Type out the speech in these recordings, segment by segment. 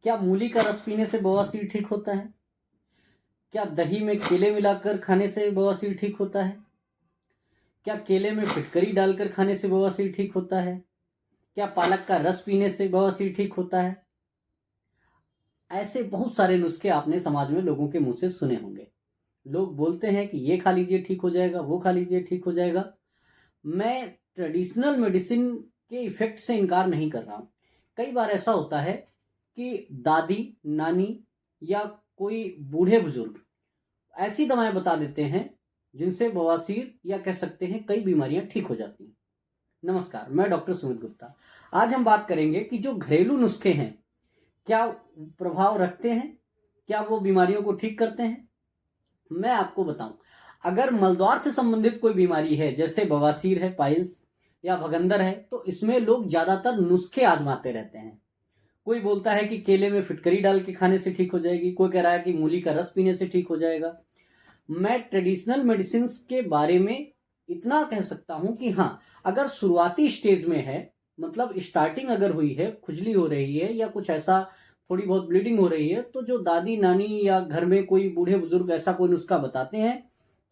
क्या मूली का रस पीने से बवासीर ठीक होता है? क्या दही में केले मिलाकर खाने से बवासीर ठीक होता है? क्या केले में फिटकरी डालकर खाने से बवासीर ठीक होता है? क्या पालक का रस पीने से बवासीर ठीक होता है? ऐसे बहुत सारे नुस्खे आपने समाज में लोगों के मुंह से सुने होंगे। लोग बोलते हैं कि ये खा लीजिए ठीक हो जाएगा, वो खा लीजिए ठीक हो जाएगा। मैं ट्रेडिशनल मेडिसिन के इफेक्ट से इनकार नहीं कर रहा हूँ। कई बार ऐसा होता है कि दादी, नानी या कोई बूढ़े बुजुर्ग ऐसी दवाएं बता देते हैं जिनसे बवासीर या कह सकते हैं कई बीमारियां ठीक हो जाती हैं। नमस्कार, मैं डॉक्टर सुमित गुप्ता। आज हम बात करेंगे कि जो घरेलू नुस्खे हैं क्या प्रभाव रखते हैं, क्या वो बीमारियों को ठीक करते हैं। मैं आपको बताऊं, अगर मलद्वार से संबंधित कोई बीमारी है जैसे बवासीर है, पाइल्स या भगंदर है, तो इसमें लोग ज्यादातर नुस्खे आजमाते रहते हैं। कोई बोलता है कि केले में फिटकरी डाल के खाने से ठीक हो जाएगी, कोई कह रहा है कि मूली का रस पीने से ठीक हो जाएगा। मैं ट्रेडिशनल मेडिसिन के बारे में इतना कह सकता हूं कि हाँ, अगर शुरुआती स्टेज में है, मतलब स्टार्टिंग अगर हुई है, खुजली हो रही है या कुछ ऐसा थोड़ी बहुत ब्लीडिंग हो रही है, तो जो दादी, नानी या घर में कोई बूढ़े बुजुर्ग ऐसा कोई नुस्खा बताते हैं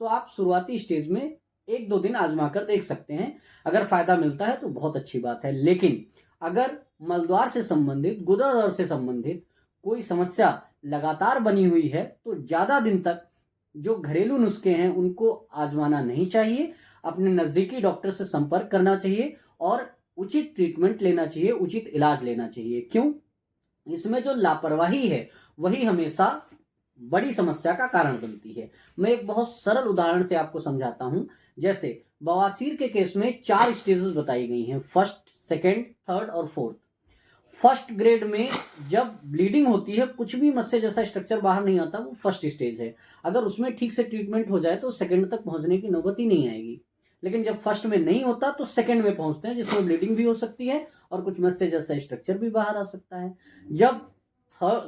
तो आप शुरुआती स्टेज में 1-2 दिन आजमा कर देख सकते हैं। अगर फायदा मिलता है तो बहुत अच्छी बात है। लेकिन अगर मलद्वार से संबंधित, गुदाद्वार से संबंधित कोई समस्या लगातार बनी हुई है तो ज्यादा दिन तक जो घरेलू नुस्खे हैं उनको आजमाना नहीं चाहिए। अपने नजदीकी डॉक्टर से संपर्क करना चाहिए और उचित ट्रीटमेंट लेना चाहिए, उचित इलाज लेना चाहिए। क्यों? इसमें जो लापरवाही है वही हमेशा बड़ी समस्या का कारण बनती है। मैं एक बहुत सरल उदाहरण से आपको समझाता हूं। जैसे बवासीर के केस में 4 स्टेजेस बताई गई हैं, फर्स्ट, सेकेंड, थर्ड और फोर्थ। फर्स्ट ग्रेड में जब ब्लीडिंग होती है, कुछ भी मस्से जैसा स्ट्रक्चर बाहर नहीं आता, वो फर्स्ट स्टेज है। अगर उसमें ठीक से ट्रीटमेंट हो जाए तो सेकेंड तक पहुंचने की नौबत ही नहीं आएगी। लेकिन जब फर्स्ट में नहीं होता तो सेकेंड में पहुंचते हैं, जिसमें ब्लीडिंग भी हो सकती है और कुछ मस्से जैसा स्ट्रक्चर भी बाहर आ सकता है। जब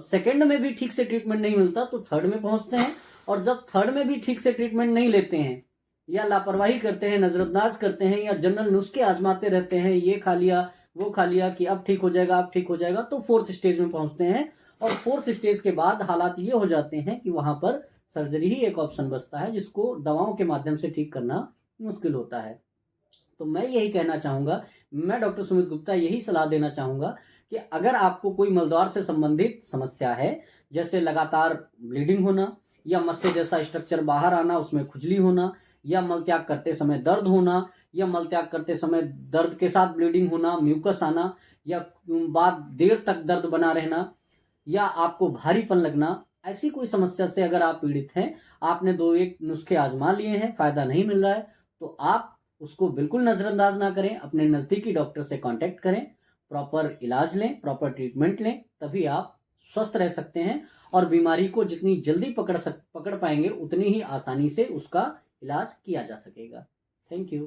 सेकेंड में भी ठीक से ट्रीटमेंट नहीं मिलता तो थर्ड में पहुंचते हैं, और जब थर्ड में भी ठीक से ट्रीटमेंट नहीं लेते हैं या लापरवाही करते हैं, नजरअंदाज करते हैं या जनरल नुस्खे आजमाते रहते हैं, ये खा लिया वो खा लिया कि अब ठीक हो जाएगा, अब ठीक हो जाएगा, तो फोर्थ स्टेज में पहुंचते हैं। और फोर्थ स्टेज के बाद हालात ये हो जाते हैं कि वहां पर सर्जरी ही एक ऑप्शन बचता है, जिसको दवाओं के माध्यम से ठीक करना मुश्किल होता है। तो मैं यही कहना चाहूंगा, मैं डॉक्टर सुमित गुप्ता यही सलाह देना चाहूंगा कि अगर आपको कोई मलद्वार से संबंधित समस्या है, जैसे लगातार ब्लीडिंग होना या मस्से जैसा स्ट्रक्चर बाहर आना, उसमें खुजली होना, या मलत्याग करते समय दर्द होना, या मलत्याग करते समय दर्द के साथ ब्लीडिंग होना, म्यूकस आना, या बाद देर तक दर्द बना रहना, या आपको भारीपन लगना, ऐसी कोई समस्या से अगर आप पीड़ित हैं, आपने 2-1 नुस्खे आजमा लिए हैं, फायदा नहीं मिल रहा है, तो आप उसको बिल्कुल नजरअंदाज ना करें, अपने नजदीकी डॉक्टर से कांटेक्ट करें, प्रॉपर इलाज लें, प्रॉपर ट्रीटमेंट लें, तभी आप स्वस्थ रह सकते हैं। और बीमारी को जितनी जल्दी पकड़ पाएंगे उतनी ही आसानी से उसका इलाज किया जा सकेगा। Thank you.